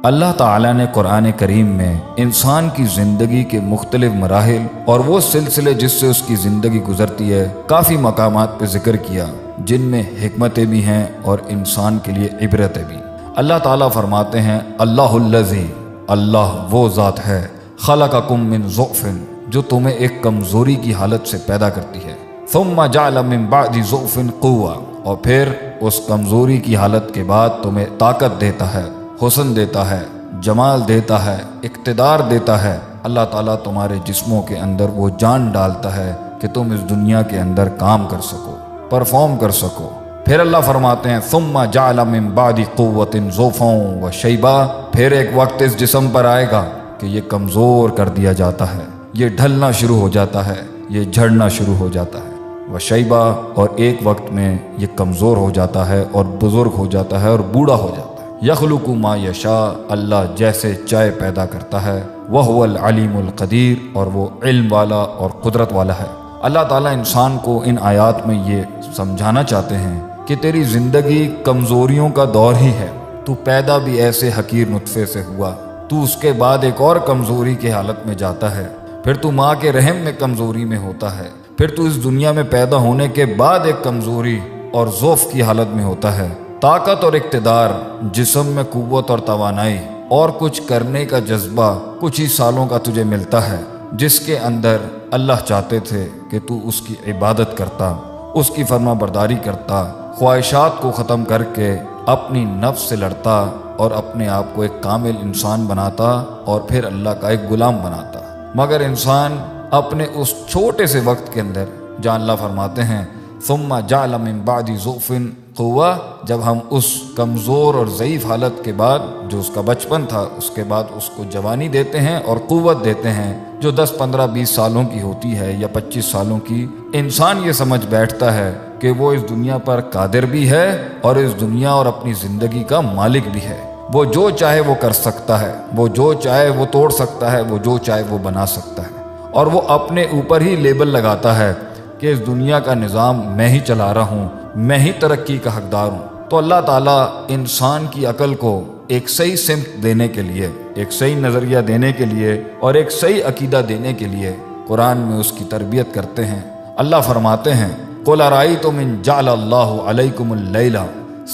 اللہ تعالیٰ نے قرآن کریم میں انسان کی زندگی کے مختلف مراحل اور وہ سلسلے جس سے اس کی زندگی گزرتی ہے کافی مقامات پہ ذکر کیا، جن میں حکمتیں بھی ہیں اور انسان کے لیے عبرتیں بھی۔ اللہ تعالیٰ فرماتے ہیں اللہ الذی، اللہ وہ ذات ہے، خلقکم من ضعف، جو تمہیں ایک کمزوری کی حالت سے پیدا کرتی ہے، ثم جعل من بعد ضعف قوة، اور پھر اس کمزوری کی حالت کے بعد تمہیں طاقت دیتا ہے، حسن دیتا ہے، جمال دیتا ہے، اقتدار دیتا ہے۔ اللہ تعالیٰ تمہارے جسموں کے اندر وہ جان ڈالتا ہے کہ تم اس دنیا کے اندر کام کر سکو، پرفارم کر سکو۔ پھر اللہ فرماتے ہیں ثم جعل من بعد قوة ضعفا وشیبا، پھر ایک وقت اس جسم پر آئے گا کہ یہ کمزور کر دیا جاتا ہے، یہ ڈھلنا شروع ہو جاتا ہے، یہ جھڑنا شروع ہو جاتا ہے، وشیبا، اور ایک وقت میں یہ کمزور ہو جاتا ہے اور بزرگ ہو جاتا ہے اور بوڑھا ہو جاتا ہے۔ یخلق ما یشاء، اللہ جیسے چاہے پیدا کرتا ہے، وہو العلیم القدیر، اور وہ علم والا اور قدرت والا ہے۔ اللہ تعالیٰ انسان کو ان آیات میں یہ سمجھانا چاہتے ہیں کہ تیری زندگی کمزوریوں کا دور ہی ہے، تو پیدا بھی ایسے حقیر نطفے سے ہوا، تو اس کے بعد ایک اور کمزوری کی حالت میں جاتا ہے، پھر تو ماں کے رحم میں کمزوری میں ہوتا ہے، پھر تو اس دنیا میں پیدا ہونے کے بعد ایک کمزوری اور ضعف کی حالت میں ہوتا ہے۔ طاقت اور اقتدار، جسم میں قوت اور توانائی اور کچھ کرنے کا جذبہ کچھ ہی سالوں کا تجھے ملتا ہے، جس کے اندر اللہ چاہتے تھے کہ تو اس کی عبادت کرتا، اس کی فرما برداری کرتا، خواہشات کو ختم کر کے اپنی نفس سے لڑتا اور اپنے آپ کو ایک کامل انسان بناتا اور پھر اللہ کا ایک غلام بناتا۔ مگر انسان اپنے اس چھوٹے سے وقت کے اندر، جہاں اللہ فرماتے ہیں ثم جعل من بعد ضعف قوة، جب ہم اس کمزور اور ضعیف حالت کے بعد، جو اس کا بچپن تھا، اس کے بعد اس کو جوانی دیتے ہیں اور قوت دیتے ہیں، جو 10 15 20 سالوں کی ہوتی ہے یا 25 سالوں کی، انسان یہ سمجھ بیٹھتا ہے کہ وہ اس دنیا پر قادر بھی ہے اور اس دنیا اور اپنی زندگی کا مالک بھی ہے۔ وہ جو چاہے وہ کر سکتا ہے، وہ جو چاہے وہ توڑ سکتا ہے، وہ جو چاہے وہ بنا سکتا ہے، اور وہ اپنے اوپر ہی لیبل لگاتا ہے کہ اس دنیا کا نظام میں ہی چلا رہا ہوں، میں ہی ترقی کا حقدار ہوں۔ تو اللہ تعالیٰ انسان کی عقل کو ایک صحیح سمت دینے کے لیے، ایک صحیح نظریہ دینے کے لیے اور ایک صحیح عقیدہ دینے کے لیے قرآن میں اس کی تربیت کرتے ہیں۔ اللہ فرماتے ہیں قُلْ أَرَأَيْتُمْ إِنْ جَعَلَ اللَّهُ عَلَيْكُمُ اللَّيْلَ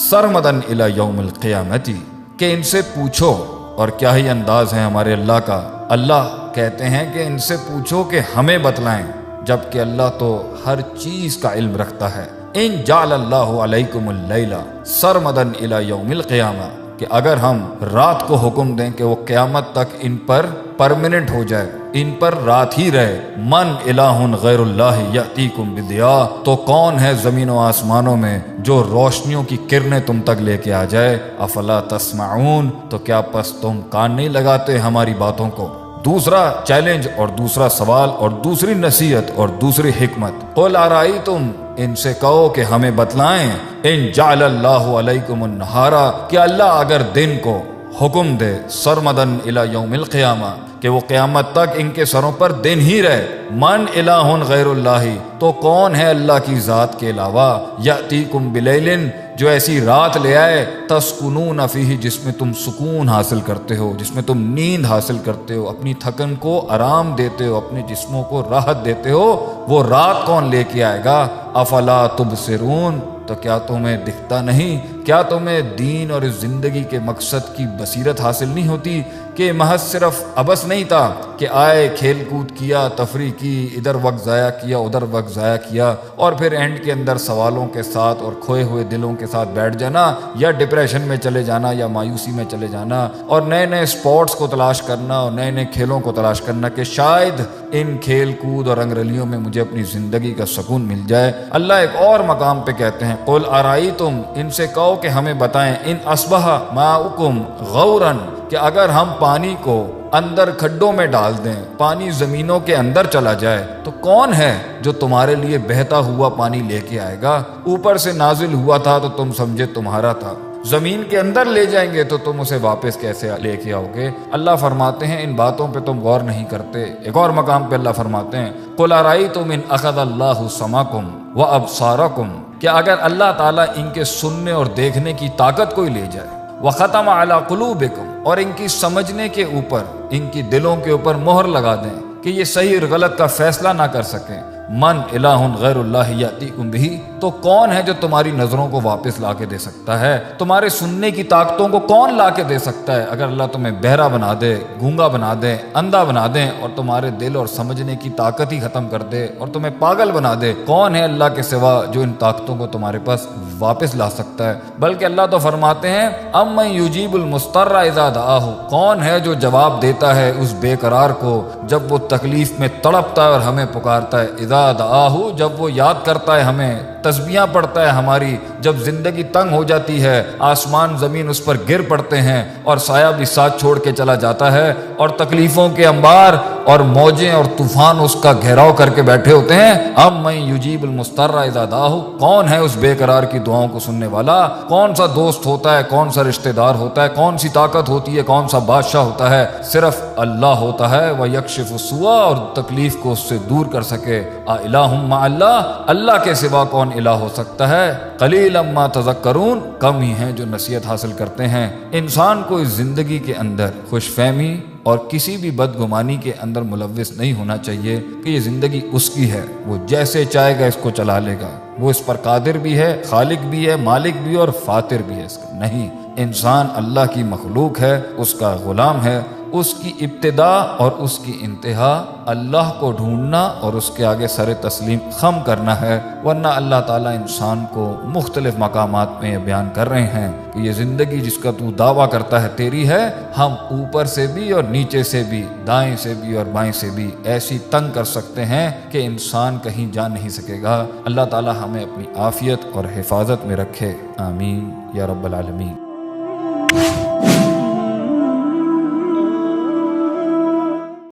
سَرْمَدًا إِلَى يَوْمِ الْقِيَامَةِ، کہ ان سے پوچھو، اور کیا ہی انداز ہے ہمارے اللہ کا۔ اللہ کہتے ہیں کہ ان سے پوچھو کہ ہمیں بتلائیں، جبکہ اللہ تو ہر چیز کا علم رکھتا ہے۔ ان جعل اللہ علیکم اللیل سرمدا الی یوم القیامہ، کہ اگر ہم رات کو حکم دیں کہ وہ قیامت تک ان پر پرماننٹ ہو جائے، ان پر رات ہی رہے، من الہ غیر اللہ یاتیکم بضیاء، تو کون ہے زمین و آسمانوں میں جو روشنیوں کی کرنیں تم تک لے کے آ جائے؟ افلا تسمعون، تو کیا پس تم کان نہیں لگاتے ہماری باتوں کو؟ دوسرا چیلنج اور دوسرا سوال اور دوسری نصیحت اور دوسری حکمت، قل ارائیتم، ان سے کہو کہ ہمیں بتلائیں، ان جعل اللہ علیکم النہار، کہ اللہ اگر دن کو حکم دے سرمدن الی یوم القیامہ، کہ وہ قیامت تک ان کے سروں پر دن ہی رہے، من الہ غیر اللہ، تو کون ہے اللہ کی ذات کے علاوہ، یاتیکم بلیل، جو ایسی رات لے آئے، تسکنون فیہ، جس میں تم سکون حاصل کرتے ہو، جس میں تم نیند حاصل کرتے ہو، اپنی تھکن کو آرام دیتے ہو، اپنے جسموں کو راحت دیتے ہو، وہ رات کون لے کے آئے گا؟ افلا تبصرون، تو کیا تمہیں دکھتا نہیں؟ کیا تمہیں دین اور اس زندگی کے مقصد کی بصیرت حاصل نہیں ہوتی کہ محض صرف عبث نہیں تھا کہ آئے، کھیل کود کیا، تفریح کی، ادھر وقت ضائع کیا، ادھر وقت ضائع کیا، اور پھر اینڈ کے اندر سوالوں کے ساتھ اور کھوئے ہوئے دلوں کے ساتھ بیٹھ جانا، یا ڈپریشن میں چلے جانا، یا مایوسی میں چلے جانا، اور نئے نئے سپورٹس کو تلاش کرنا اور نئے نئے کھیلوں کو تلاش کرنا کہ شاید ان کھیل کود اور رنگ رلیوں میں مجھے اپنی زندگی کا سکون مل جائے۔ اللہ ایک اور مقام پہ کہتے ہیں قل ارائیتم، ان سے کہو کہ ہمیں بتائیں، ان اصبح ماؤکم غورا، کہ اگر ہم پانی کو اندر کھڈوں میں ڈال دیں، پانی زمینوں کے اندر چلا جائے، تو کون ہے جو تمہارے لیے بہتا ہوا پانی لے کے آئے گا؟ اوپر سے نازل ہوا تھا تو تم سمجھے تمہارا تھا، زمین کے اندر لے جائیں گے تو تم اسے واپس کیسے لے کے آؤ گے؟ اللہ فرماتے ہیں ان باتوں پہ تم غور نہیں کرتے۔ ایک اور مقام پہ اللہ فرماتے ہیں قل ارائیتم ان اخذ اللہ سمعکم وابصارکم، کہ اگر اللہ تعالیٰ ان کے سننے اور دیکھنے کی طاقت کو ہی لے جائے، وختم علی قلوبکم، اور ان کی سمجھنے کے اوپر، ان کی دلوں کے اوپر مہر لگا دیں کہ یہ صحیح اور غلط کا فیصلہ نہ کر سکیں۔ من الہ غیر اللہ یاتیکم بہ، تو کون ہے جو تمہاری نظروں کو واپس لا کے دے سکتا ہے؟ تمہارے سننے کی طاقتوں کو کون لا کے دے سکتا ہے؟ اگر اللہ تمہیں بہرا بنا دے، گونگا بنا دے، اندھا بنا دے، اور تمہارے دل اور سمجھنے کی طاقت ہی ختم کر دے اور تمہیں پاگل بنا دے، کون ہے اللہ کے سوا جو ان طاقتوں کو تمہارے پاس واپس لا سکتا ہے؟ بلکہ اللہ تو فرماتے ہیں امن یجیب المضطر اذا دعاہ، کون ہے جو جواب دیتا ہے اس بے قرار کو جب وہ تکلیف میں تڑپتا ہے اور ہمیں پکارتا ہے، اذا دعاہ، جب وہ یاد کرتا ہے ہمیں، تسبیحاں پڑھتا ہے ہماری، جب زندگی تنگ ہو جاتی ہے، آسمان زمین اس پر گر پڑتے ہیں اور سایہ بھی ساتھ چھوڑ کے چلا جاتا ہے، اور تکلیفوں کے انبار اور موجیں اور طوفان اس کا گھیراؤ کر کے بیٹھے ہوتے ہیں، اب میں یجیب المضطر اذا دعاہ، کون ہے اس بے قرار کی دعاؤں کو سننے والا؟ کون سا دوست ہوتا ہے، کون سا رشتہ دار ہوتا ہے، کون سی طاقت ہوتی ہے، کون سا بادشاہ ہوتا ہے؟ صرف اللہ ہوتا ہے، وَيَكْشِفُ السُّوءَ، اور تکلیف کو اس سے دور کر سکے۔ اِلَٰهٌ مَّعَ اللَّهِ، اللہ کے سوا کون الہ ہو سکتا ہے؟ قلیلا ما تذکرون، کم ہی ہیں جو نصیحت حاصل کرتے ہیں۔ انسان کو اس زندگی کے اندر خوش فہمی اور کسی بھی بدگمانی کے اندر ملوث نہیں ہونا چاہیے کہ یہ زندگی اس کی ہے، وہ جیسے چاہے گا اس کو چلا لے گا، وہ اس پر قادر بھی ہے، خالق بھی ہے، مالک بھی ہے اور فاتر بھی ہے اس کا۔ نہیں، انسان اللہ کی مخلوق ہے، اس کا غلام ہے، اس کی ابتدا اور اس کی انتہا اللہ کو ڈھونڈنا اور اس کے آگے سر تسلیم خم کرنا ہے، ورنہ اللہ تعالیٰ انسان کو مختلف مقامات میں یہ بیان کر رہے ہیں کہ یہ زندگی جس کا تو دعویٰ کرتا ہے تیری ہے، ہم اوپر سے بھی اور نیچے سے بھی، دائیں سے بھی اور بائیں سے بھی ایسی تنگ کر سکتے ہیں کہ انسان کہیں جا نہیں سکے گا۔ اللہ تعالیٰ ہمیں اپنی عافیت اور حفاظت میں رکھے، آمین یا رب العالمین۔